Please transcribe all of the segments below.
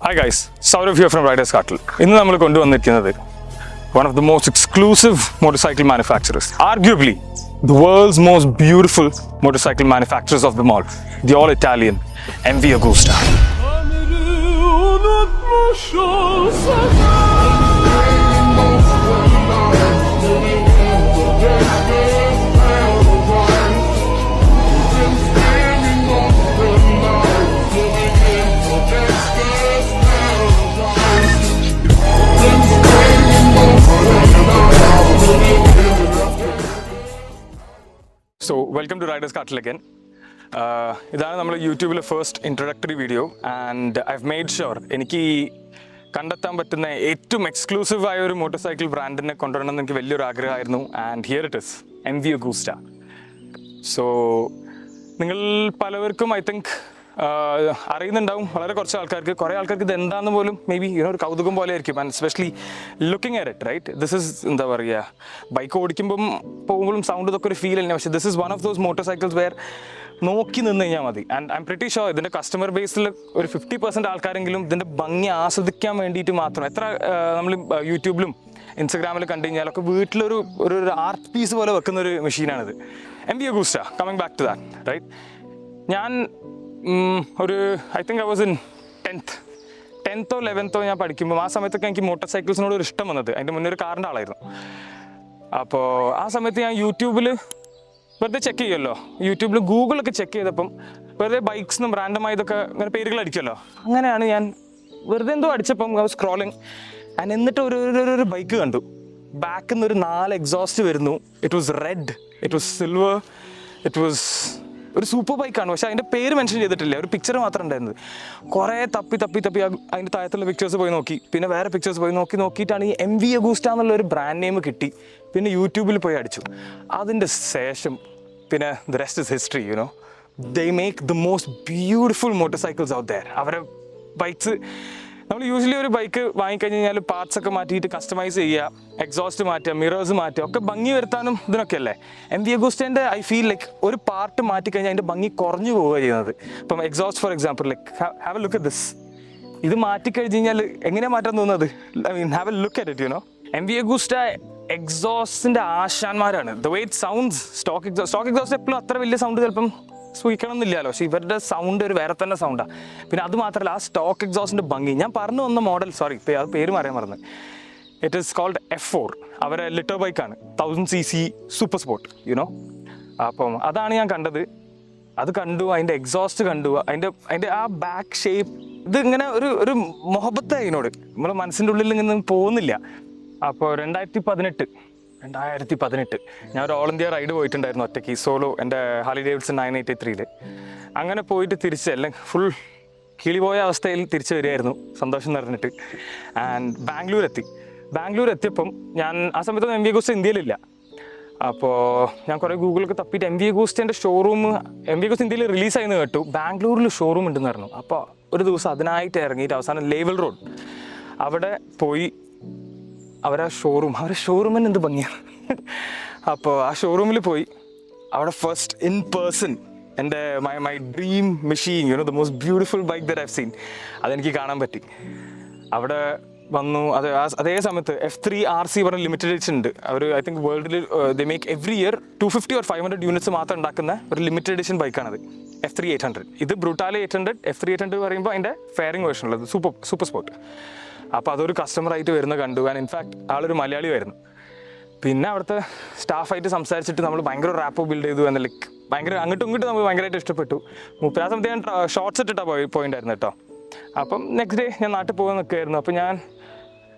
Hi guys, Saurav here from Cartel. In the one of the most exclusive motorcycle manufacturers, arguably the world's most beautiful motorcycle manufacturers of them all, the all-Italian Mv Agusta. So, welcome to Riders Cartel again. This is our YouTube's first introductory video, and I've made sure എനിക്ക് കണ്ടെത്താൻ പറ്റുന്ന ഏറ്റവും exclusive ആയ ഒരു motorcycle ബ്രാൻഡിനെ കൊണ്ടുവരണമെന്ന് എനിക്ക് വലിയൊരു ആഗ്രഹമായിരുന്നു. And here it is Mv Agusta. So നിങ്ങൾ പലവർക്കും ഐ തിങ്ക് അറിയുന്നുണ്ടാവും, വളരെ കുറച്ച് ആൾക്കാർക്ക്, കുറേ ആൾക്കാർക്ക് ഇത് എന്താണെന്ന് പോലും മേ ബി ഒരു കൗതുകം പോലെ ആയിരിക്കും. And especially looking at it, right? This is എന്താ പറയുക, ബൈക്ക് ഓടിക്കുമ്പം പോകുമ്പോഴും സൗണ്ട് ഇതൊക്കെ ഒരു ഫീൽ തന്നെ. പക്ഷേ this is one of those motorcycles where നോക്കി നിന്ന് കഴിഞ്ഞാൽ മതി. And I'm pretty sure ഇതിൻ്റെ കസ്റ്റമർ ബേസിൽ ഒരു 50% ആൾക്കാരെങ്കിലും ഇതിൻ്റെ ഭംഗി ആസ്വദിക്കാൻ വേണ്ടിയിട്ട് മാത്രം, എത്ര നമ്മൾ യൂട്യൂബിലും ഇൻസ്റ്റഗ്രാമിൽ കണ്ടു കഴിഞ്ഞാലൊക്കെ വീട്ടിലൊരു ഒരു ആർട്ട് പീസ് പോലെ വെക്കുന്ന ഒരു മെഷീനാണിത്. Mv Agusta, coming back to that, right? ഞാൻ ഒരു I think I was in 10th or 11th ഞാൻ പഠിക്കുമ്പോൾ ആ സമയത്തൊക്കെ എനിക്ക് മോട്ടോർ സൈക്കിൾസിനോട് ഒരു ഇഷ്ടം വന്നത്. അതിൻ്റെ മുന്നേ ഒരു കാറിൻ്റെ ആളായിരുന്നു. അപ്പോൾ ആ സമയത്ത് ഞാൻ യൂട്യൂബിൽ വെറുതെ ചെക്ക് ചെയ്യുമല്ലോ, യൂട്യൂബിൽ ഗൂഗിളൊക്കെ ചെക്ക് ചെയ്തപ്പം വെറുതെ ബൈക്സിനും റാൻഡമായി ഇതൊക്കെ ഇങ്ങനെ പേരുകൾ അടിക്കുമല്ലോ. അങ്ങനെയാണ് ഞാൻ വെറുതെ എന്തോ അടിച്ചപ്പം സ്ക്രോളിങ് ആൻഡ് എന്നിട്ട് ഒരു ബൈക്ക് കണ്ടു. ബാക്കിൽ നിന്ന് ഒരു 4 എക്സോസ്റ്റ് വരുന്നു. It was red, it was silver, it was ഒരു സൂപ്പർ ബൈക്കാണ്. പക്ഷേ അതിൻ്റെ പേര് മെൻഷൻ ചെയ്തിട്ടില്ല, ഒരു പിക്ചർ മാത്രം ഉണ്ടായിരുന്നത്. കുറേ തപ്പി അതിൻ്റെ താഴത്തുള്ള പിക്ചേഴ്സ് പോയി നോക്കി, പിന്നെ വേറെ പിക്ചേഴ്സ് പോയി നോക്കിയിട്ടാണ് ഈ Mv Agusta എന്നുള്ളൊരു ബ്രാൻഡ് നെയിം കിട്ടി. പിന്നെ യൂട്യൂബിൽ പോയി അടിച്ചു. അതിൻ്റെ ശേഷം പിന്നെ the rest is history. You know, they make the most beautiful motorcycles out there. അവരെ ബൈക്സ് നമ്മൾ യൂഷ്വലി ഒരു ബൈക്ക് വാങ്ങിക്കഴിഞ്ഞ് കഴിഞ്ഞാൽ പാർട്സ് ഒക്കെ മാറ്റിയിട്ട് കസ്റ്റമൈസ് ചെയ്യുക, എക്സോസ്റ്റ് മാറ്റുക, മിറേഴ്സ് മാറ്റുക, ഒക്കെ ഭംഗി വരുത്താനും ഇതിനൊക്കെ അല്ലേ. Mv Agustasൻ്റെ ഐ ഫീൽ ലൈക്ക് ഒരു പാർട്ട് മാറ്റിക്കഴിഞ്ഞാൽ അതിൻ്റെ ഭംഗി കുറഞ്ഞു പോവുക ചെയ്യുന്നത്. ഇപ്പം exhaust for example, like have a look at this. ഇത് മാറ്റിക്കഴിഞ്ഞ് കഴിഞ്ഞാൽ എങ്ങനെയാണ് മാറ്റാൻ തോന്നുന്നത്? I mean have a look at it, you know. Mv Agusta എക്സോസ്റ്റിൻ്റെ ആശാന്മാരാണ്. The way it sounds, stock exhaust എപ്പോഴും അത്ര വലിയ സൗണ്ട് ചിലപ്പം സൂഹിക്കണം എന്നില്ലല്ലോ, പക്ഷേ ഇവരുടെ സൗണ്ട് ഒരു വേറെ തന്നെ സൗണ്ടാണ്. പിന്നെ അത് മാത്രമല്ല, ആ സ്റ്റോക്ക് എക്സോസ്റ്റിൻ്റെ ഭംഗി. ഞാൻ പറഞ്ഞു വന്ന മോഡൽ, സോറി അത് പേര് പറയാൻ മറന്ന്, ഇറ്റ് ഈസ് കോൾഡ് F4. അവരെ ലിറ്റർ ബൈക്കാണ്, 1000cc സൂപ്പർ സ്പോർട്ട്, യുനോ. അപ്പം അതാണ് ഞാൻ കണ്ടത്. അത് കണ്ടു, അതിൻ്റെ എക്സോസ്റ്റ് കണ്ടു, അതിൻ്റെ ആ ബാക്ക് ഷേപ്പ്, ഇത് ഇങ്ങനെ ഒരു മൊഹബത്ത് അതിനോട് നമ്മളെ മനസ്സിൻ്റെ ഉള്ളിൽ ഇങ്ങനെ പോകുന്നില്ല. അപ്പോൾ 2018 ഞാൻ ഒരു ഓൾ ഇന്ത്യ റൈഡ് പോയിട്ടുണ്ടായിരുന്നു ഒറ്റയ്ക്ക്, സോളോ, എൻ്റെ ഹാർലി ഡേവിഡ്സൺ 983-ൽ. അങ്ങനെ പോയിട്ട് തിരിച്ച് എല്ലാം ഫുൾ കിളിപോയ അവസ്ഥയിൽ തിരിച്ചു വരികയായിരുന്നു, സന്തോഷം നിറഞ്ഞിട്ട്. ആൻഡ് ബാംഗ്ലൂർ എത്തിയപ്പം ഞാൻ ആ സമയത്ത് Mv Agusta ഇന്ത്യയിലില്ല. അപ്പോൾ ഞാൻ കുറേ ഗൂഗിളൊക്കെ തപ്പിയിട്ട് Mv Agustasൻ്റെ Mv Agusta ഇന്ത്യയിൽ റിലീസായെന്ന് കേട്ടു. ബാംഗ്ലൂരിൽ ഷോറൂം ഉണ്ടെന്ന് പറഞ്ഞു. അപ്പോൾ ഒരു ദിവസം അതിനായിട്ട് ഇറങ്ങിയിട്ട് അവസാനം ലേവൽ റോഡ് അവിടെ പോയി. അവരുടെ ഷോറൂമിന് എന്ത് ഭംഗിയാണ്. അപ്പോൾ ആ ഷോറൂമിൽ പോയി അവിടെ ഫസ്റ്റ് ഇൻ പേഴ്സൺ എൻ്റെ my dream machine, you know, the most beautiful bike that I've seen, അതെനിക്ക് കാണാൻ പറ്റി. അവിടെ വന്നു. അതേ സമയത്ത് F3 RC പറഞ്ഞ ലിമിറ്റഡ് എഡിഷൻ ഉണ്ട്. അവർ ഐ തിങ്ക് വേൾഡിൽ they make every year 250 or 500 units മാത്രം ഉണ്ടാക്കുന്ന ഒരു ലിമിറ്റഡ് എഡിഷൻ ബൈക്കാണത്, F3 800. ഇത് ബ്രൂട്ടാലെ 800. F3 800 പറയുമ്പോൾ അതിൻ്റെ ഫെയറിംഗ് വേർഷൻ ഉള്ളത്, സൂപ്പർ സ്പോർട്ട്. അപ്പോൾ അതൊരു കസ്റ്റമറായിട്ട് വരുന്ന കണ്ടു. ആൻഡ് ഇൻഫാക്ട് ആളൊരു മലയാളി ആയിരുന്നു. പിന്നെ അവിടുത്തെ സ്റ്റാഫായിട്ട് സംസാരിച്ചിട്ട് നമ്മൾ ഭയങ്കര റാപ്പോ ബിൽഡ് ചെയ്തു. എന്ന് ലൈക്ക് ഭയങ്കര അങ്ങോട്ടും നമ്മൾ ഭയങ്കരമായിട്ട് ഇഷ്ടപ്പെട്ടു. ആ സമയത്ത് ഞാൻ ഷോർട്ട്സ് ഇട്ടിട്ടാണ് പോയിണ്ടായിരുന്നു കേട്ടോ. അപ്പം നെക്സ്റ്റ് ഡേ ഞാൻ നാട്ടിൽ പോകാൻ നിൽക്കുമായിരുന്നു. അപ്പോൾ ഞാൻ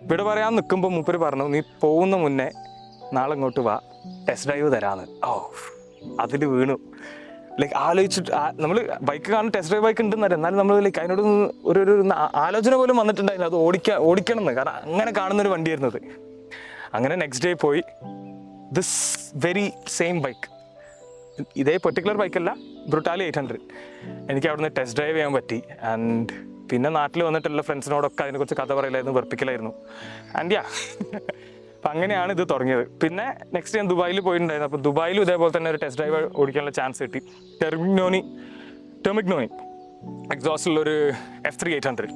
ഇവിടെ പറയാൻ നിൽക്കുമ്പോൾ മൂപ്പര് പറഞ്ഞു, നീ പോകുന്ന മുന്നേ നാളെ ഇങ്ങോട്ട് വാ, ടെസ്റ്റ് ഡ്രൈവ് തരാമെന്ന്. അതിൽ വീണു. ലൈക്ക് ആലോചിച്ചിട്ട് നമ്മൾ ബൈക്ക് കാണും, ടെസ്റ്റ് ഡ്രൈവ് ബൈക്ക് ഉണ്ടെന്ന് അറിയാം, എന്നാലും നമ്മൾ ലൈക്ക് അതിനോട് ഒരു ആലോചന പോലും വന്നിട്ടുണ്ടായില്ല അത് ഓടിക്കണം എന്ന്. കാരണം അങ്ങനെ കാണുന്നൊരു വണ്ടിയായിരുന്നത്. അങ്ങനെ നെക്സ്റ്റ് ഡേ പോയി ദിസ് വെരി സെയിം ബൈക്ക്, ഇതേ പെർട്ടിക്കുലർ ബൈക്കല്ല, ബ്രൂട്ടാലെ 800 എനിക്ക് അവിടുന്ന് ടെസ്റ്റ് ഡ്രൈവ് ചെയ്യാൻ പറ്റി. ആൻഡ് പിന്നെ നാട്ടിൽ വന്നിട്ടുള്ള ഫ്രണ്ട്സിനോടൊക്കെ അതിനെക്കുറിച്ച് കഥ പറയലായിരുന്നു, വെറുപ്പിക്കലായിരുന്നു. ആൻഡ് യാ, അപ്പം അങ്ങനെയാണ് ഇത് തുടങ്ങിയത്. പിന്നെ നെക്സ്റ്റ് ഞാൻ ദുബായിൽ പോയിട്ടുണ്ടായിരുന്നു. അപ്പോൾ ദുബായിലും ഇതേപോലെ തന്നെ ഒരു ടെസ്റ്റ് ഡ്രൈവ് ഓടിക്കാനുള്ള ചാൻസ് കിട്ടി. ടെർമിഗ്നോണി എക്സോസ്റ്റുള്ളൊരു F3 800.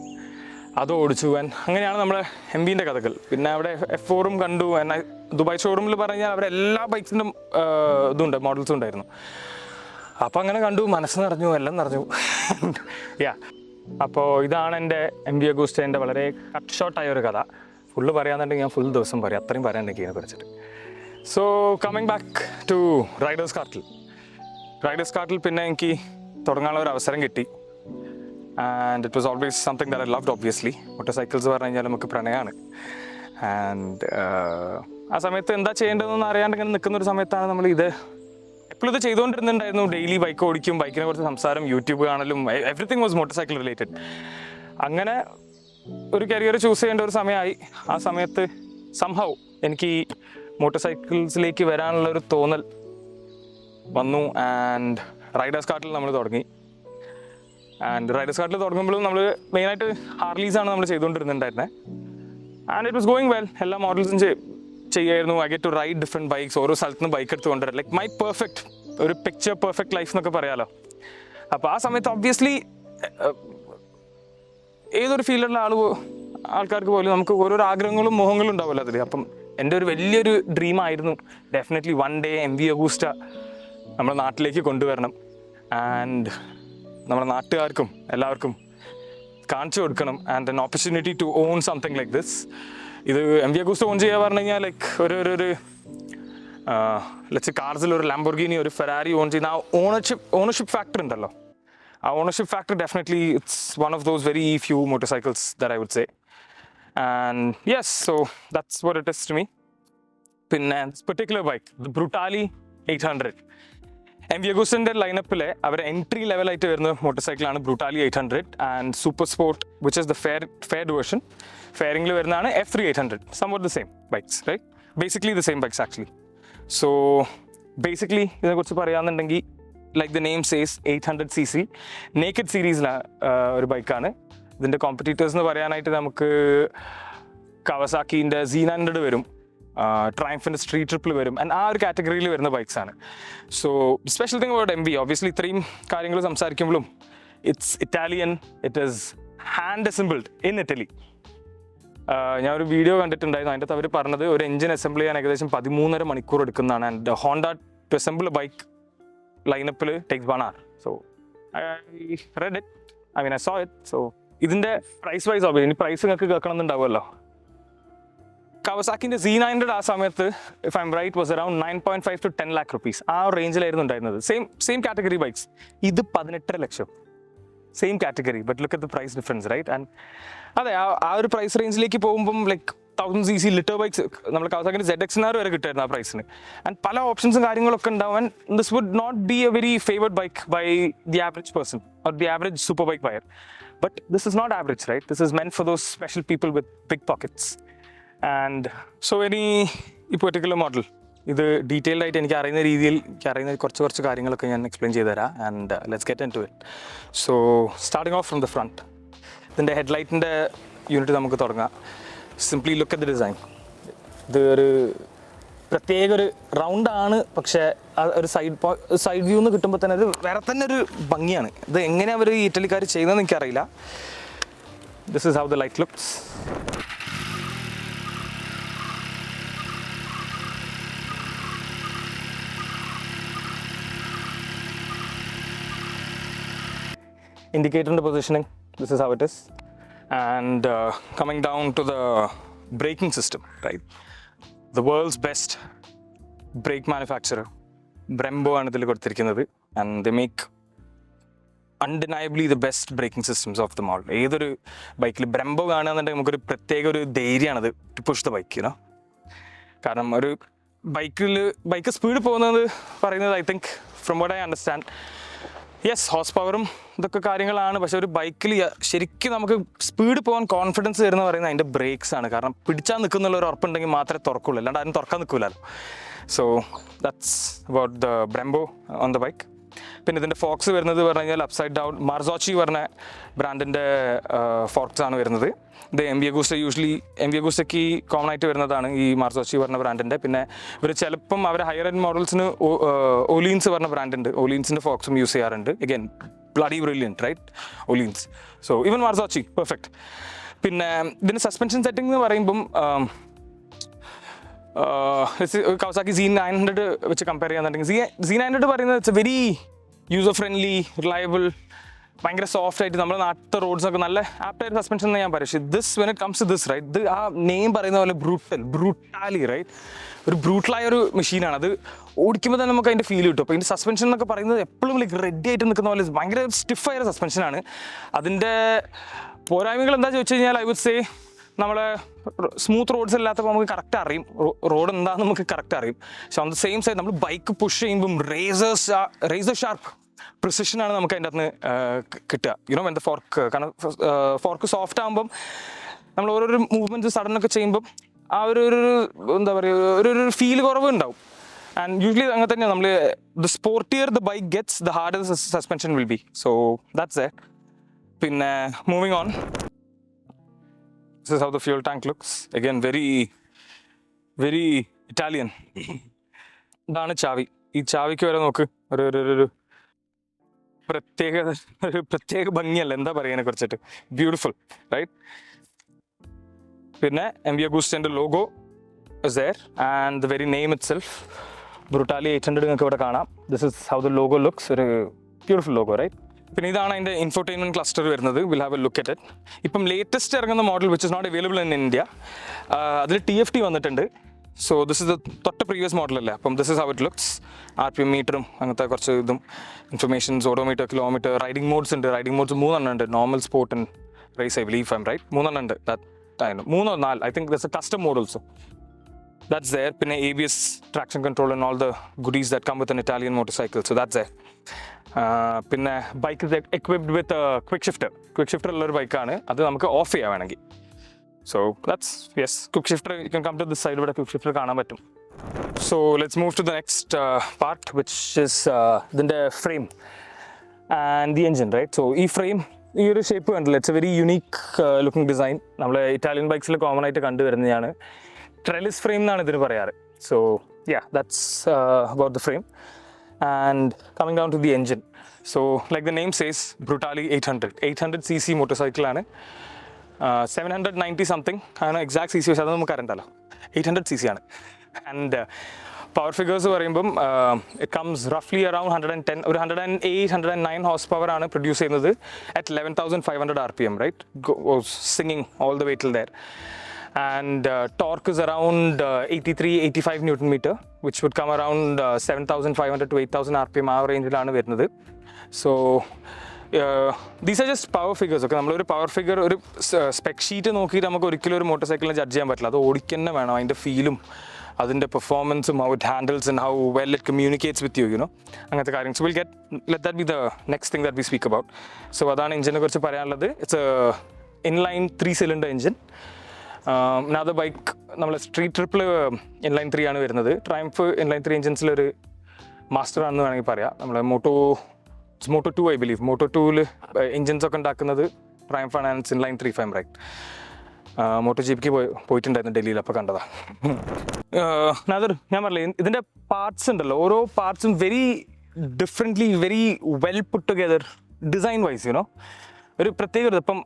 അത് ഓടിച്ചു. അങ്ങനെയാണ് നമ്മുടെ MVൻ്റെ കഥകൾ. പിന്നെ അവിടെ F4 കണ്ടു. ദുബായ് ഷോറൂമിൽ പറഞ്ഞാൽ അവിടെ എല്ലാ ബൈക്സിൻ്റെ ഇതുണ്ട്, മോഡൽസും ഉണ്ടായിരുന്നു. അപ്പോൾ അങ്ങനെ കണ്ടു, മനസ്സ് നിറഞ്ഞു, എല്ലാം നിറഞ്ഞു. യാ, അപ്പോൾ ഇതാണ് എൻ്റെ MV അഗൂസ്റ്റേൻ്റെ വളരെ കട്ട് ഷോർട്ടായ ഒരു കഥ. ഫുള്ള് പറയാന്നുണ്ടെങ്കിൽ ഞാൻ ഫുൾ ദിവസം പറയാം, അത്രയും പറയാനുണ്ടെങ്കിൽ ഇതിനെ കുറിച്ചിട്ട്. So coming back to riders കാർട്ടിൽ പിന്നെ എനിക്ക് തുടങ്ങാനുള്ള ഒരു അവസരം കിട്ടി. And it was always something that I loved. Obviously motorcycles പറഞ്ഞു കഴിഞ്ഞാൽ നമുക്ക് പ്രണയമാണ്. ആൻഡ് ആ സമയത്ത് എന്താ ചെയ്യേണ്ടതെന്ന് അറിയാണ്ട് ഇങ്ങനെ നിൽക്കുന്ന ഒരു സമയത്താണ് നമ്മൾ എപ്പോഴും ഇത് ചെയ്തുകൊണ്ടിരുന്നുണ്ടായിരുന്നു. ഡെയിലി ബൈക്ക് ഓടിക്കും, ബൈക്കിനെ കുറിച്ച് സംസാരം, യൂട്യൂബ് കാണലും, everything was motorcycle related. അങ്ങനെ ഒരു കരിയർ ചൂസ് ചെയ്യേണ്ട ഒരു സമയമായി. ആ സമയത്ത് സംഹൗ എനിക്ക് ഈ മോട്ടോർ സൈക്കിൾസിലേക്ക് വരാനുള്ള ഒരു തോന്നൽ വന്നു. ആൻഡ് റൈഡേഴ്സ് കാർട്ടിൽ നമ്മൾ തുടങ്ങി. ആൻഡ് റൈഡേഴ്സ് കാർട്ടിൽ തുടങ്ങുമ്പോഴും നമ്മൾ മെയിനായിട്ട് ഹാർലീസാണ് നമ്മൾ ചെയ്തുകൊണ്ടിരുന്നുണ്ടായിരുന്നത്. And it was going well. എല്ലാ മോഡൽസും ചെയ്യായിരുന്നു. I get to ride different bikes. ഓരോ സ്ഥലത്ത് നിന്ന് ബൈക്ക് എടുത്ത് കൊണ്ടുവരാം. ലൈക്ക് മൈ പെർഫെക്റ്റ് ഒരു പിക്ചർ പെർഫെക്റ്റ് ലൈഫ് എന്നൊക്കെ പറയാമല്ലോ. അപ്പോൾ ആ സമയത്ത് ഒബ്വിയസ്ലി ഏതൊരു ഫീൽഡിലുള്ള ആൾക്കാർക്ക് പോലും നമുക്ക് ഓരോരോ ആഗ്രഹങ്ങളും മോഹങ്ങളും ഉണ്ടാവുമല്ലോ അതിൽ. അപ്പം എൻ്റെ ഒരു വലിയൊരു ഡ്രീമായിരുന്നു definitely one day MV Agusta നമ്മുടെ നാട്ടിലേക്ക് കൊണ്ടുവരണം. ആൻഡ് നമ്മുടെ നാട്ടുകാർക്കും എല്ലാവർക്കും കാണിച്ചു കൊടുക്കണം. And an opportunity to own something like this. ഇത് MV അഗൂസ്റ്റ ഓൺ ചെയ്യുക പറഞ്ഞു കഴിഞ്ഞാൽ ലൈക്ക് ഒരു ലെറ്റ്സ് കാർസിൽ ഒരു ലാംബോർഗിനി, ഒരു ഫെറാരി ഓൺ ചെയ്യുന്ന ആ ഓണർഷിപ്പ് ഫാക്ടർ ഉണ്ടല്ലോ. ആ ownership factor definitely it's one of those very few motorcycles that I would say. And yes, so that's what it is to me. പിന്നെ particular bike Brutale 800. MV അഗൂസ്റ്റൻ്റെ ലൈനപ്പിലെ അവരുടെ entry ലെവലായിട്ട് വരുന്ന മോട്ടോർ സൈക്കിളാണ് Brutale 800. And super sport which is the faired version, ഫെയറിംഗിൽ വരുന്നതാണ് F3 800. Somewhat the same bikes, right? Basically the same bikes actually. So basically ഇതിനെക്കുറിച്ച് പറയുകയാണെന്നുണ്ടെങ്കിൽ like the name says 800cc naked സീരീസിലെ ഒരു ബൈക്കാണ്. ഇതിൻ്റെ കോമ്പറ്റീറ്റേഴ്സ് എന്ന് പറയാനായിട്ട് നമുക്ക് കവാസാക്കിൻ്റെ Z900 വരും, ട്രയംഫിൻ്റെ സ്ട്രീറ്റ് ട്രിപ്പിൾ വരും. ആൻഡ് ആ ഒരു കാറ്റഗറിയിൽ വരുന്ന ബൈക്സ് ആണ്. So special thing about MV, obviously ഇത്രയും കാര്യങ്ങൾ സംസാരിക്കുമ്പോഴും it's Italian, it is hand assembled in Italy. ഞാനൊരു വീഡിയോ കണ്ടിട്ടുണ്ടായിരുന്നു. അതിൻ്റെ അകത്ത് അവർ പറഞ്ഞത് ഒരു എഞ്ചിൻ അസംബിൾ ചെയ്യാൻ ഏകദേശം 13.5 മണിക്കൂർ എടുക്കുന്നതാണ്. And Honda to assemble a bike ലൈനപ്പിൽ takes 1 hour. So I read it, I saw it. So ഇതിൻ്റെ പ്രൈസ് വൈസ് ഇനി പ്രൈസ് നിങ്ങൾക്ക് കേൾക്കണമെന്നുണ്ടാവുമല്ലോ. കവാസാക്കിൻ്റെ Z900 ആ സമയത്ത് if I am right was around 9.5 to 10 lakh rupees. ആ റേഞ്ചിലായിരുന്നു ഉണ്ടായിരുന്നത്. Same category bikes. ഇത് 18 lakh. Same category, but look at the price difference, right? And അതെ, ആ ഒരു പ്രൈസ് റേഞ്ചിലേക്ക് പോകുമ്പം ലൈക്ക് 1000cc ലിറ്റർ ബൈക്സ് നമ്മൾ കവാസാക്കിൻ്റെ ZX9 വരെ കിട്ടുമായിരുന്നു ആ പ്രൈസിന്. ആൻഡ് പല ഓപ്ഷൻസും കാര്യങ്ങളൊക്കെ ഉണ്ടാവും. And this would not be a very favoured bike by the average person or the average super bike buyer. But this is not average, right? This is meant for those special people with big pockets. And so ഈ particular model ഇത് detailed ആയിട്ട് എനിക്ക് അറിയുന്ന രീതിയിൽ കുറച്ച് കാര്യങ്ങളൊക്കെ ഞാൻ explain ചെയ്തു തരാം. And let's get into it. So starting off from the front, ഇതിൻ്റെ ഹെഡ്ലൈറ്റിൻ്റെ യൂണിറ്റ് നമുക്ക് തുടങ്ങാം. Simply look at the design. ഇത് ഒരു പ്രത്യേക ഒരു റൗണ്ടാണ്, പക്ഷേ ഒരു സൈഡ് വ്യൂ എന്ന് കിട്ടുമ്പോൾ തന്നെ ഒരു വേറെ തന്നെ ഒരു ഭംഗിയാണ്. ഇത് എങ്ങനെ അവർ ഈ ഇറ്റലിക്കാർ ചെയ്യുന്നതെന്ന് എനിക്കറിയില്ല. This is how the light looks. Indicator positioning, this is how it is. And coming down to the braking system, right? The world's best brake manufacturer, Brembo ആണ് ഇതിൽ കൊടുത്തിരിക്കുന്നത്. And they make undeniably the best braking systems of them all. ഏതൊരു ബൈക്കിൽ Brembo കാണുകയാണെന്നുണ്ടെങ്കിൽ നമുക്കൊരു പ്രത്യേക ഒരു ധൈര്യമാണത് to push the bike, you know. കാരണം ഒരു ബൈക്ക് സ്പീഡ് പോകുന്നത് പറയുന്നത് I think from what I understand yes ഹോഴ്സ് പവറും ഇതൊക്കെ കാര്യങ്ങളാണ്. പക്ഷെ ഒരു ബൈക്കിൽ ശരിക്കും നമുക്ക് സ്പീഡ് പോകാൻ കോൺഫിഡൻസ് തരുന്ന പറയുന്നത് അതിൻ്റെ ബ്രേക്സ് ആണ്. കാരണം പിടിച്ചാൽ നിൽക്കുന്നുള്ള ഒരു ഉറപ്പുണ്ടെങ്കിൽ മാത്രമേ തുറക്കുള്ളൂ, അല്ലാണ്ട് ആരും തുറക്കാൻ നിൽക്കില്ലല്ലോ. So that's about the Brembo on the bike. പിന്നെ ഇതിൻ്റെ ഫോക്സ് വരുന്നത് പറഞ്ഞു കഴിഞ്ഞാൽ അപ്സൈഡ് ഡൗൺ മാർസോച്ചി പറഞ്ഞ ബ്രാൻഡിൻ്റെ ഫോക്സ് ആണ് വരുന്നത്. ഇത് MV അഗൂസ്റ്റയ്ക്ക് കോമൺ ആയിട്ട് വരുന്നതാണ് ഈ മാർസോച്ചി പറഞ്ഞ ബ്രാൻഡിൻ്റെ. പിന്നെ ഇവർ ചിലപ്പം അവർ ഹയർ എൻഡ് മോഡൽസിന് ഒലീൻസ് പറഞ്ഞ ബ്രാൻഡുണ്ട്, ഒലീൻസിൻ്റെ ഫോക്സും യൂസ് ചെയ്യാറുണ്ട്. Again bloody brilliant, right? Ohlins. So even Marzocchi perfect. പിന്നെ ഇതിൻ്റെ സസ്പെൻഷൻ സെറ്റിംഗ് എന്ന് പറയുമ്പം കവാസാക്കി Z900 വെച്ച് കമ്പയർ ചെയ്യാന്നുണ്ടെങ്കിൽ Z900 പറയുന്നത് it's a very user friendly reliable ഭയങ്കര സോഫ്റ്റ് ആയിട്ട് നമ്മുടെ നാട്ടിലത്തെ റോഡ്സൊക്കെ നല്ല ആപ്റ്റായിട്ട് സസ്പെൻഷൻ എന്ന് ഞാൻ പറയും. പക്ഷേ this when it comes to this right, ഇത് ആ നെയിം പറയുന്ന പോലെ ബ്രൂട്ടാലി റൈറ്റ്, ഒരു ബ്രൂട്ടലായ ഒരു മെഷീനാണ്. അത് ഓടിക്കുമ്പോൾ തന്നെ നമുക്ക് അതിൻ്റെ ഫീൽ കിട്ടും. അപ്പോൾ ഇതിൻ്റെ സസ്പെൻഷൻ എന്നൊക്കെ പറയുന്നത് എപ്പോഴും ലൈക്ക് റെഡി ആയിട്ട് നിൽക്കുന്ന പോലെ ഭയങ്കര സ്റ്റിഫായ സസ്പെൻഷനാണ്. അതിൻ്റെ പോരായ്മകൾ എന്താ ചോദിച്ചു കഴിഞ്ഞാൽ ഐ വുഡ് സേ നമ്മളെ സ്മൂത്ത് റോഡ്സ് അല്ലാത്തപ്പോൾ നമുക്ക് കറക്റ്റ് അറിയും റോഡ് എന്താണെന്ന് നമുക്ക് കറക്റ്റ് അറിയും. പക്ഷെ ഓൺ ദ സെയിം സൈഡ് നമ്മൾ ബൈക്ക് പുഷ് ചെയ്യുമ്പം റേസർ ഷാർപ്പ് പ്രിസിഷനാണ് നമുക്ക് അതിൻ്റെ അകത്ത് കിട്ടുക. യുനോ വെൻ ദ ഫോർക്ക്, കാരണം ഫോർക്ക് സോഫ്റ്റ് ആകുമ്പം നമ്മൾ ഓരോരോ മൂവ്മെൻറ്റ്സ് സഡനൊക്കെ ചെയ്യുമ്പം ആ ഒരു എന്താ പറയുക ഒരു ഫീൽ കുറവ് ഉണ്ടാവും. ആൻഡ് യൂഷ്വലി അങ്ങനെ തന്നെയാണ് നമ്മൾ the sportier the bike gets the harder the suspension will be. So that's it. പിന്നെ moving on, this is how the fuel tank looks. Again, very Italian. ഇതാണ് ചാവി. ഈ ചാവിക്ക് വരെ നോക്ക് ഒരു പ്രത്യേക ഭംഗിയല്ല, എന്താ പറയുന്നതിനെ കുറിച്ചിട്ട്, ബ്യൂട്ടിഫുൾ റൈറ്റ്. പിന്നെ Mv Agusta's logo is there and the very name itself, Brutale 800 നിങ്ങൾക്ക് ഇവിടെ കാണാം. This is how the logo looks. ഒരു ബ്യൂട്ടിഫുൾ ലോഗോ റൈറ്റ്. പിന്നെ ഇതാണ് അതിൻ്റെ ഇൻഫോർടൈൻമെൻറ്റ് ക്ലസ്റ്റർ വരുന്നത്. Will have a look at it. ഇപ്പം ലേറ്റസ്റ്റ് ഇറങ്ങുന്ന model which is not available in India, അതിൽ TFT വന്നിട്ടുണ്ട്. സോ ദിസ് ഇസ് തൊട്ട് പ്രീവിയസ് മോഡലല്ലേ. അപ്പം this is how it looks. RPM മീറ്ററും അങ്ങനത്തെ കുറച്ച് ഇതും informations, odometer, kilometre, riding modes ഉണ്ട്. റൈഡിംഗ് മോഡ്സ് 3 ഉണ്ട്. Normal, sport and race, I believe I'm right. 3 ഉണ്ട്. 3 or 4 I think that's a custom mode also. That's there. പിന്നെ ABS, traction control and all the goodies that come with an Italian motorcycle. So that's there. പിന്നെ bike is equipped with a quick shifter ഉള്ളൊരു ബൈക്കാണ്. അത് നമുക്ക് of ചെയ്യാൻ വേണമെങ്കിൽ. So that's yes quick shifter. You can come to this side, ഇവിടെ quick shifter കാണാൻ പറ്റും. So let's move to the next part, which is ഇതിൻ്റെ frame and the engine right. So ഈ ഫ്രെയിം, ഈ ഒരു ഷേപ്പ് കണ്ടില്ല, it's a very unique looking design. നമ്മൾ Italian ബൈക്സിൽ കോമൺ ആയിട്ട് കണ്ടുവരുന്നതാണ്. ട്രെലിസ് ഫ്രെയിം എന്നാണ് ഇതിന് പറയാറ്. So that's about the frame. And coming down to the engine, so like the name says, Brutale 800cc motorcycle ആണ്. 790 something ആണ് exact cc, പക്ഷേ അത് നമുക്ക് അറിയണ്ടല്ലോ. 800cc ആണ്. And പവർ ഫിഗേഴ്സ് പറയുമ്പം it comes roughly around 110, ഒരു 108-109 horse power ആണ് produce ചെയ്യുന്നത് at 11,500 RPM, right? Singing all the way till there. And torque is around 83-85 Newton meter, which would come around 7,500 to 8,000 RPM ആ റേഞ്ചിലാണ് വരുന്നത്. So these are just power figures. ഒക്കെ നമ്മളൊരു power figure, ഒരു spec sheet നോക്കിയിട്ട് നമുക്ക് ഒരിക്കലും ഒരു മോട്ടോർ സൈക്കിളിനെ ജഡ്ജ് ചെയ്യാൻ പറ്റില്ല. അത് ഓടിക്കന്നെ വേണം. അതിൻ്റെ ഫീലും അതിൻ്റെ പെർഫോമൻസും, how it handles and how well it communicates with you, അങ്ങനത്തെ കാര്യങ്ങൾ. So we'll let that be the next thing that we speak about. So അതാണ് എഞ്ചിനെ കുറിച്ച് പറയാനുള്ളത്. It's a inline 3-cylinder engine. Another bike നമ്മളെ സ്ട്രീറ്റ് ട്രിപ്പിൽ inline 3 ആണ് വരുന്നത്. ട്രയംഫ് ഇൻലൈൻ 3 എഞ്ചിൻസിലൊരു മാസ്റ്റർ ആണെന്ന് വേണമെങ്കിൽ പറയാം. നമ്മളെ മോട്ടോ 2 ഐ ബിലീവ്. മോട്ടോ 2-ൽ എഞ്ചിൻസ് ഒക്കെ ഉണ്ടാക്കുന്നത് ട്രയംഫാണ്. And inline 3 fame right. Moto ജിപിക്ക് പോയിട്ടുണ്ടായിരുന്നു ഡൽഹിയിൽ, അപ്പോൾ കണ്ടതാണ്. ഞാൻ പറഞ്ഞില്ലേ, ഇതിൻ്റെ പാർട്സ് ഉണ്ടല്ലോ, ഓരോ പാർട്സും very differently very well put together design wise, ഒരു പ്രത്യേകത. ഇപ്പം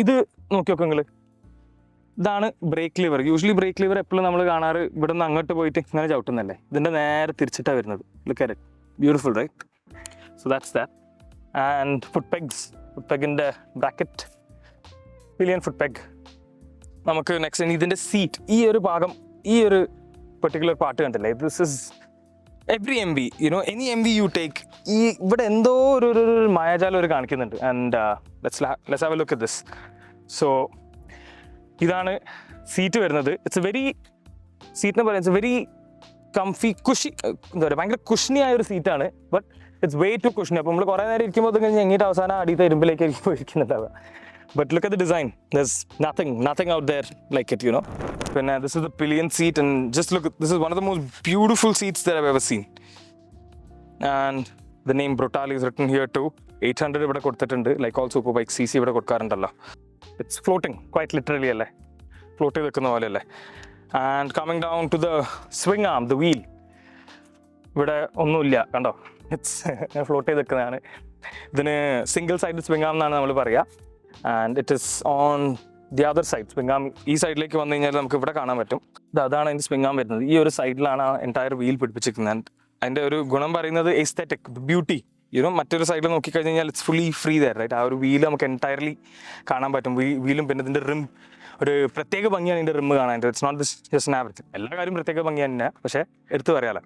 ഇത് നോക്കി നോക്കുക നിങ്ങൾ, ഇതാണ് brake lever. Usually brake lever എപ്പോഴും നമ്മൾ കാണാറ് ഇവിടെ നിന്ന് അങ്ങോട്ട് പോയിട്ട് ഇങ്ങനെ ചവിട്ടുന്നല്ലേ. ഇതിൻ്റെ നേരെ തിരിച്ചിട്ടാണ് വരുന്നത്. Look at it, beautiful right. So that's that. And foot പെഗിൻ്റെ ബ്രാക്കറ്റ്, പിലിയൻ ഫുട് പെഗ്. നമുക്ക് നെക്സ്റ്റ് ഇതിൻ്റെ സീറ്റ്, ഈ ഒരു ഭാഗം, ഈ ഒരു പെർട്ടിക്കുലർ പാർട്ട് കണ്ടില്ലേ, this is every MV, any MV you take, ഈ ഇവിടെ എന്തോ ഒരു മായാജാലം ഒരു കാണിക്കുന്നുണ്ട്. And let's have a look at this. So ഇതാണ് സീറ്റ് വരുന്നത്. ഇറ്റ്സ് എ വെരി, സീറ്റിനെ പറയാം, ഇറ്റ്സ് എ വെരി കംഫി, എന്താ പറയുക, ഭയങ്കര കുഷ്നി ആയ ഒരു സീറ്റാണ്. But it's way too cushiony. അപ്പോൾ നമ്മൾ കുറേ നേരം ഇരിക്കുമ്പോൾ അത് കഴിഞ്ഞ് എങ്ങിയിട്ട് അവസാനം അടിയത്തെ ഇരുമ്പിലേക്കായിരിക്കും പോയിരിക്കുന്നുണ്ടാവുക. But look at the design, there's nothing out there like it, പിന്നെ this is the pillion seat, and just look, this is one of the most beautiful seats that I've ever seen. And the name Brutale is written here too. 800 ഇവിടെ കൊടുത്തിട്ടുണ്ട്. Like all super bike CC ഇവിടെ കൊടുക്കാറുണ്ടല്ലോ. It's floating, quite literally അല്ലേ, float ചെയ്ത് വെക്കുന്ന പോലെ അല്ലേ. And coming down to the swing arm, the wheel, ഇവിടെ ഒന്നുമില്ല, കണ്ടോ, ഇറ്റ്സ് ഫ്ലോട്ട് ചെയ്ത് വെക്കുന്നതാണ്. ഇതിന് സിംഗിൾ സൈഡ് സ്വിങ് ആം എന്നാണ് നമ്മൾ പറയുക. And it is on the other side spring arm ഈ സൈഡിലേക്ക് വന്നു കഴിഞ്ഞാൽ നമുക്ക് ഇവിടെ കാണാൻ പറ്റും. അതാണ് അതിൻ്റെ സ്പ്രിംഗ് ആം വരുന്നത്. ഈ ഒരു സൈഡിലാണ് ആ എൻറ്റയർ വീൽ പിടിപ്പിച്ചിരിക്കുന്നത്. അതിൻ്റെ ഒരു ഗുണം പറയുന്നത് എസ്തെറ്റിക് ബ്യൂട്ടി. മറ്റൊരു സൈഡിൽ നോക്കിക്കഴിഞ്ഞ് കഴിഞ്ഞാൽ it's fully free there, right? ആ ഒരു വീല് നമുക്ക് എൻറ്റയർലി കാണാൻ പറ്റും. വീലും പിന്നെ ഇതിൻ്റെ റിം ഒരു പ്രത്യേക ഭംഗിയാണ് ഇതിൻ്റെ റിം കാണാൻ. It's not just average. എല്ലാ കാര്യം പ്രത്യേക ഭംഗിയാണ് തന്നെ, പക്ഷേ എടുത്തു പറയാലോ.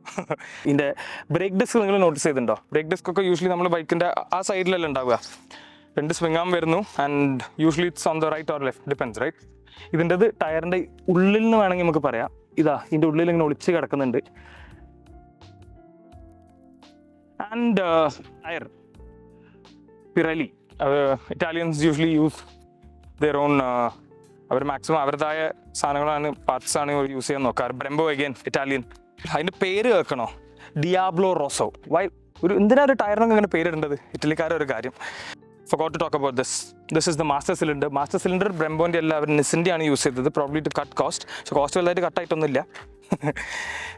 ഇതിൻ്റെ ബ്രേക്ക് ഡിസ്ക് നിങ്ങൾ നോട്ടീസ് ചെയ്തിട്ടുണ്ടോ? ബ്രേക്ക് ഡിസ്ക് ഒക്കെ യൂഷ്വലി നമ്മൾ ബൈക്കിൻ്റെ ആ സൈഡിലല്ല ഉണ്ടാവുക. 2 സ്വിംഗ് ആം വരുന്നു and usually it's on the right or left, depends, right? ഇതിൻ്റെത് ടയറിൻ്റെ ഉള്ളിൽ നിന്ന് വേണമെങ്കിൽ നമുക്ക് പറയാം. ഇതിൻ്റെ ഉള്ളിൽ ഇങ്ങനെ ഒളിച്ച് കിടക്കുന്നുണ്ട്. And tyre Pirelli, Italians usually use their own, അവർ മാക്സിമം അവരുടേതായ സാധനങ്ങളാണ്, പാർട്സ് ആണ് യൂസ് ചെയ്യാൻ നോക്കാറ്. Brembo again Italian. അതിൻ്റെ പേര് കേൾക്കണോ? ഡിയാബ്ലോ റോസോ. എന്തിനാ ഒരു ടയറിനൊക്കെ ഇങ്ങനെ പേരിടേണ്ടത്? ഇറ്റലിക്കാരുടെ ഒരു കാര്യം. Forgot to talk about this. This is the master cylinder. Master cylinder ബ്രെംബോൻ്റെ അല്ല, അവർ നിസിൻ്റെ ആണ് യൂസ് ചെയ്തത്, പ്രോബ്ലി ടു കട്ട് കോസ്റ്റ്. പക്ഷേ കോസ്റ്റ് വലുതായിട്ട് കട്ടായിട്ടൊന്നുമില്ല.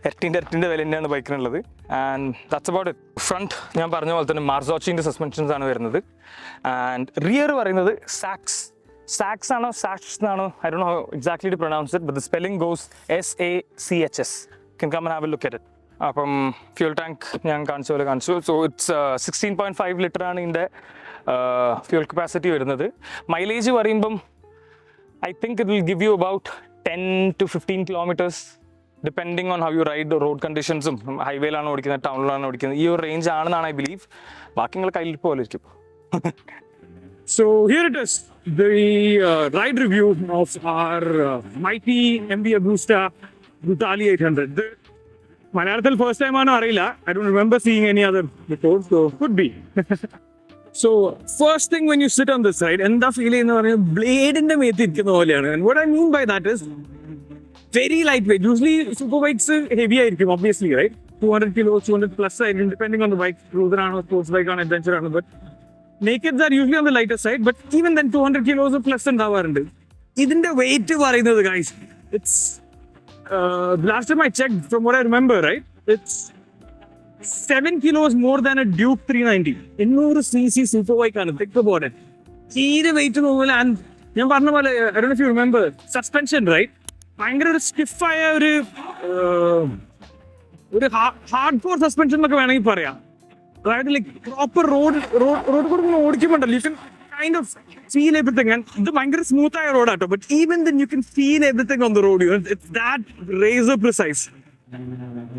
ഇരട്ടിൻ്റെ വില തന്നെയാണ് ബൈക്കിനുള്ളത്. And that's about it. Front ഞാൻ പറഞ്ഞ പോലെ തന്നെ മാർസോച്ചിൻ്റെ സസ്പെൻഷൻസ് ആണ് വരുന്നത്. ആൻഡ് റിയർ പറയുന്നത് സാക്സ് ആണോ സാക്സ് എന്നാണോ, I don't know how exactly to pronounce it, but the spelling goes SACHS. Can come and have a look at it. അപ്പം ഫ്യൂൽ ടാങ്ക് ഞാൻ കാണിച്ചു. സോ ഇറ്റ്സ് 16.5 ലിറ്ററാണ് ഇതിൻ്റെ ഫ്യൂൽ കപ്പാസിറ്റി വരുന്നത്. മൈലേജ് പറയുമ്പം I think it will give you about 10 to 15 kilometers depending on how you ride. Road കണ്ടീഷൻസും ഹൈവേയിലാണ് ഓടിക്കുന്നത്, ടൗണിലാണ് ഓടിക്കുന്നത്, ഈ ഒരു റേഞ്ച് ആണെന്നാണ് ഐ ബിലീവ്. ബാക്കി നിങ്ങൾ കയ്യിൽ പോലെ ഇരിക്കും. So here it is, the ride review of our mighty Mv Agusta Brutale 800. The Malayalam first time aanu ariyilla. I don't remember seeing any other before, so could be. So first thing when you sit on this ride, എന്താ feel ചെയ്യുന്ന പറഞ്ഞാൽ blade ന്റെ മേത്ത് ഇരിക്കുന്ന പോലെയാണ്. And what I mean by that is very lightweight. Usually super bikes heavy ആയിരിക്കും, obviously, right? 200 kilos, 200 plus ആയിരിക്കും, depending on the bike. Cruiser ആണോ, sports bike ആണോ, adventure ആണോ. But nakeds are usually on the lighter side, but even then 200 kilos plus ഉണ്ടാവാറുണ്ട്. ഇതിന്റെ wait പറയുന്നത് guys, it's last time I checked, from what I remember, right, it's 7 kilos more than a Duke 390. 800cc super bike ആണ്. Think about it. തീരെ wait തോന്നില്ല. And ഞാൻ പറഞ്ഞ പോലെ, I don't know if you remember, suspension, right? ഭയങ്കര ഒരു സ്റ്റിഫായ ഒരു hard core suspension എന്നൊക്കെ വേണമെങ്കിൽ പറയാം. അതായത് ലൈക്ക് പ്രോപ്പർ റോഡ് കൂടെ ഓടിക്കുമ്പോണ്ടല്ലോ, you can kind of feel everything. And ഇത് ഭയങ്കര സ്മൂത്ത് ആയ റോഡാട്ടോ, but even then you can feel everything on the road. It's that razor precise.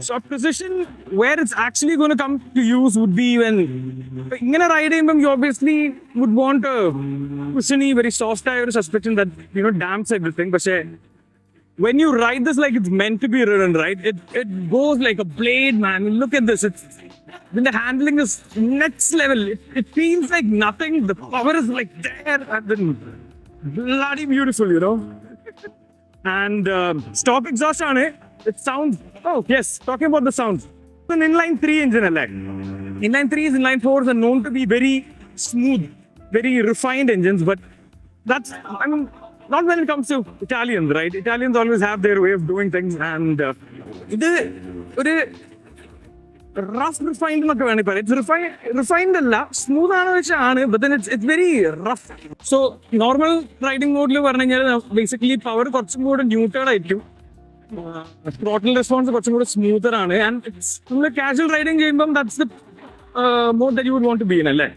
So a position where it's actually going to come to use would be when ഇങ്ങനെ ride ചെയ്യുമ്പോൾ you obviously would want a cushiony, very soft ആയ ഒരു suspension that damps everything. പക്ഷേ when you ride this like it's meant to be ridden, right, it goes like a blade, man. Look at this. When the handling is next level, it feels like nothing. The power is like there, and then bloody beautiful, And stock exhaust on it sounds, oh yes, talking about the sounds, it's an inline 3 engine alle. Inline 3s, inline 4s are known to be very smooth, very refined engines, but that's, I mean, not when it comes to Italians, right? Italians always have their way of doing things, and rough refined എന്നൊക്കെ വേണമെങ്കിൽ പറയാം. It's refined അല്ല, smooth ആണ് വെച്ചാണ്, but then it's very rough. So normal riding മോഡിൽ പറഞ്ഞു കഴിഞ്ഞാൽ basically power കുറച്ചും കൂടെ ന്യൂട്രൽ ആയിരിക്കും, ത്രോട്ടിൽ റെസ്പോൺസ് കുറച്ചും കൂടെ സ്മൂത്തർ ആണ്. ആൻഡ് നമ്മൾ കാഷ്വൽ റൈഡിങ് ചെയ്യുമ്പം that's the mode that you would want to be in, അല്ലേ?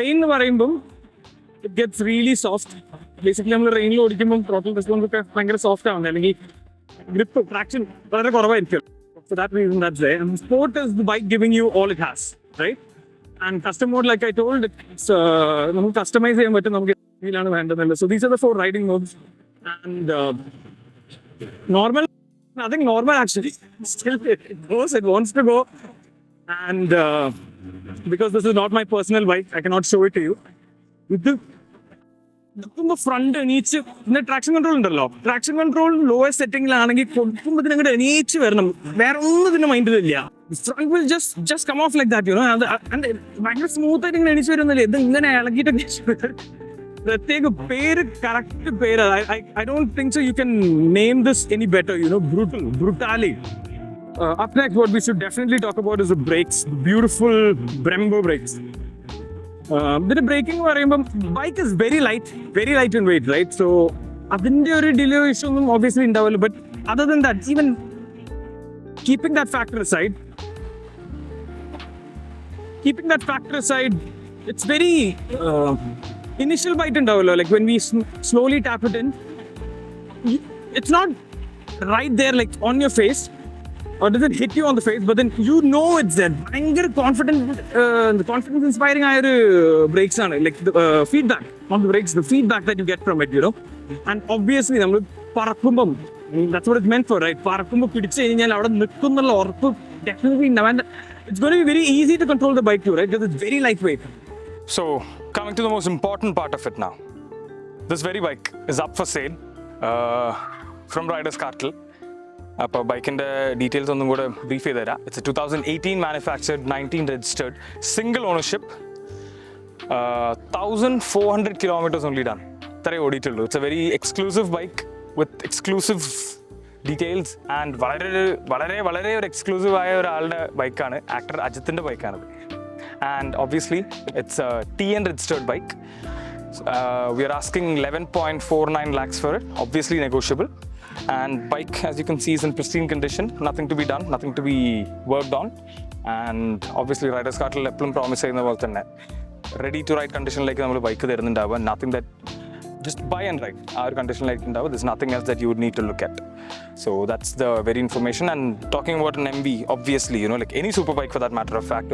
റെയിൻ എന്ന് പറയുമ്പം it gets really soft. Basically നമ്മൾ റെയിനിൽ ഓടിക്കുമ്പോൾ ത്രോട്ടിൽ റെസ്പോൺസ് ഒക്കെ ഭയങ്കര സോഫ്റ്റ് ആവുന്നത്, അല്ലെങ്കിൽ ഗ്രിപ്പ് ട്രാക്ഷൻ വളരെ കുറവായിരിക്കും. For that reason, that's there. And sport is the bike giving you all it has, right? And custom mode, like I told, it's നമുക്ക് customize ചെയ്യാൻ പറ്റും, നമുക്ക് ഫീലാണ് വേണ്ടതല്ല. So these are the 4 riding modes. And normal, nothing normal actually. Still, it goes, it wants to go. And because this is not my personal bike, I cannot show it to you. Front എണീച്ച്, പിന്നെ traction control ഉണ്ടല്ലോ, traction control lowest സെറ്റിംഗിലാണെങ്കിൽ കൊടുക്കുമ്പോൾ ഇതിനങ്ങോട്ട് എണീച്ച് വരണം, വേറെ ഒന്നും ഇതിന്റെ മൈൻഡിലില്ല. Front will just come off like that, ഭയങ്കര സ്മൂത്ത് ആയിട്ട് ഇങ്ങനെ എണീച്ച് വരുന്നില്ല. ഇത് ഇങ്ങനെ ഇളകിയിട്ട് പ്രത്യേക പേര്, കറക്റ്റ് പേര്, I don't think so you can name this any better, Brutale. Up next, what we should definitely talk about is the brakes, beautiful Brembo brakes. ഇതിന്റെ ബ്രേക്കിംഗ് പറയുമ്പോൾ bike is very light in weight, right? So അതിൻ്റെ ഒരു delay issue ഒന്നും obviously ഉണ്ടാവില്ല. But other than that, even keeping that factor aside, it's very initial bite ഉണ്ടാവല്ലോ, like when we slowly tap it in, it's not right there like on your face, or does it hit you on the face, but then you know it's there. ഭയങ്കര confidence inspiring ആയ ഒരു brakes ആണ്, like the feedback on the brakes, the feedback that you get from it, you know. And obviously നമ്മൾ പറക്കുമ്പം, that's what it's meant for, right? പറക്കുമ്പോൾ പിടിച്ചു കഴിഞ്ഞാൽ അവിടെ നിൽക്കുന്നുള്ള ഉറപ്പ് definitely ഉണ്ടാവും. And it's going to be very easy to control the bike too, right? Because it's very lightweight. So coming to the most important part of it now, this very bike is up for sale from Riders Cartel. അപ്പോൾ ബൈക്കിൻ്റെ details ഒന്നും കൂടെ brief ചെയ്ത് തരാം. It's 2018 manufactured, 19 registered, single ownership, 1400 kilometers only done. ഇത്രയേ ഓടിയിട്ടുള്ളൂ. It's a very exclusive bike with exclusive details and വളരെ വളരെ വളരെ ഒരു എക്സ്ക്ലൂസീവ് ആയ ഒരാളുടെ ബൈക്കാണ്, ആക്ടർ അജിത്തിൻ്റെ ബൈക്കാണത്. And obviously it's a TN registered bike. We are asking 11.49 lakhs for it, obviously negotiable. And bike, as you can see, is in pristine condition, nothing to be done, nothing to be worked on. And obviously Riders Cartel എപ്പോഴും promise ചെയ്യുന്ന പോലെ തന്നെ ready to ride കണ്ടീഷനിലേക്ക് നമ്മൾ bike തരുന്നുണ്ടാവുക. Nothing that just buy and ride. Our condition like ഉണ്ടാവുക, there's nothing else that you would need to look at. So that's the very information. And talking about an MV, obviously, you know, like any super bike for that matter of fact,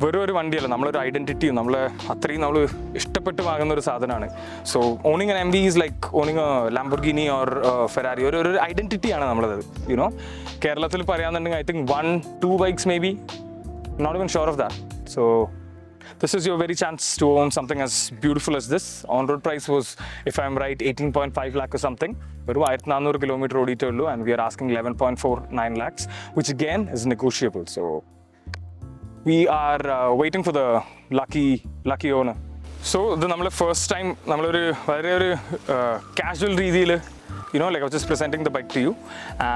വെറും ഒരു വണ്ടിയല്ല, നമ്മളൊരു ഐഡൻറ്റിറ്റിയും നമ്മൾ അത്രയും നമ്മൾ ഇഷ്ടപ്പെട്ട് വാങ്ങുന്ന ഒരു സാധനമാണ്. So owning N MV is like owning Lamborghini or Ferrari. ഒരു ഐഡൻറ്റിറ്റിയാണ് നമ്മളത്. യുനോ കേരളത്തിൽ പറയാന്നുണ്ടെങ്കിൽ I think 1-2 bikes maybe, not even sure of that. So this is your very chance to own something as beautiful as this. On road price was, if I'm right, 18.5 lakh or something. വെറും 1400 kilometer ഓടിയിട്ടേ ഉള്ളൂ. And we are asking 11.49 lakhs, which again is negotiable. So we are waiting for the lucky owner. So ഇത് നമ്മൾ first time നമ്മളൊരു വളരെ ഒരു casual രീതിയിൽ, you know, like I was just presenting the bike to you.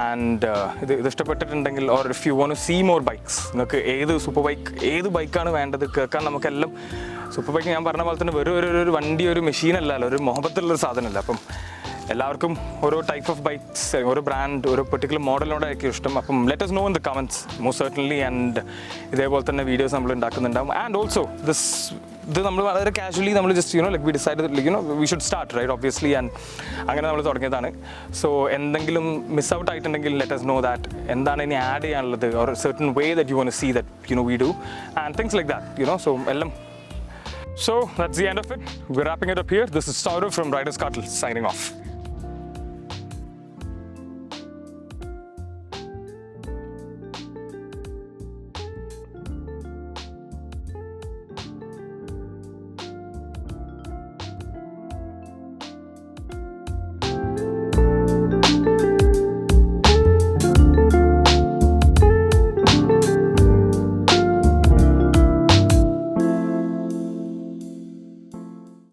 And ഇത് ഇഷ്ടപ്പെട്ടിട്ടുണ്ടെങ്കിൽ, or if you want to see more bikes, നിങ്ങൾക്ക് ഏത് ബൈക്കാണ് വേണ്ടത് കേൾക്കാൻ നമുക്കെല്ലാം. സൂപ്പർ ബൈക്ക് ഞാൻ പറഞ്ഞ പോലെ തന്നെ വെറും ഒരു വണ്ടി, ഒരു മെഷീൻ അല്ലല്ലോ, ഒരു മുഹബത്തുള്ളൊരു സാധനമല്ല. അപ്പം എല്ലാവർക്കും ഓരോ ടൈപ്പ് ഓഫ് ബൈക്സ്, ഓരോ ബ്രാൻഡ്, ഓരോ പെർട്ടിക്കുലർ മോഡലിനോടായിരിക്കും ഇഷ്ടം. അപ്പം let us know in the comments most certainly. And ഇതേപോലെ തന്നെ വീഡിയോസ് നമ്മൾ ഉണ്ടാക്കുന്നുണ്ടാവും. ആൻഡ് ഓൾസോ ഇത് നമ്മൾ വളരെ കാഷ്വലി നമ്മൾ just like we decide we should start right obviously. And അങ്ങനെ നമ്മൾ തുടങ്ങിയതാണ്. സോ എന്തെങ്കിലും മിസ് ഔട്ട് ആയിട്ടുണ്ടെങ്കിൽ ലെറ്റ് us know that. എന്താണ് ഇനി ആഡ് ചെയ്യാനുള്ളത്, or a certain way that you want to see that we do, and things like that, so എല്ലാം. So that's the end of it. We're wrapping it up here. This is Saurav from Riders Cartel signing off.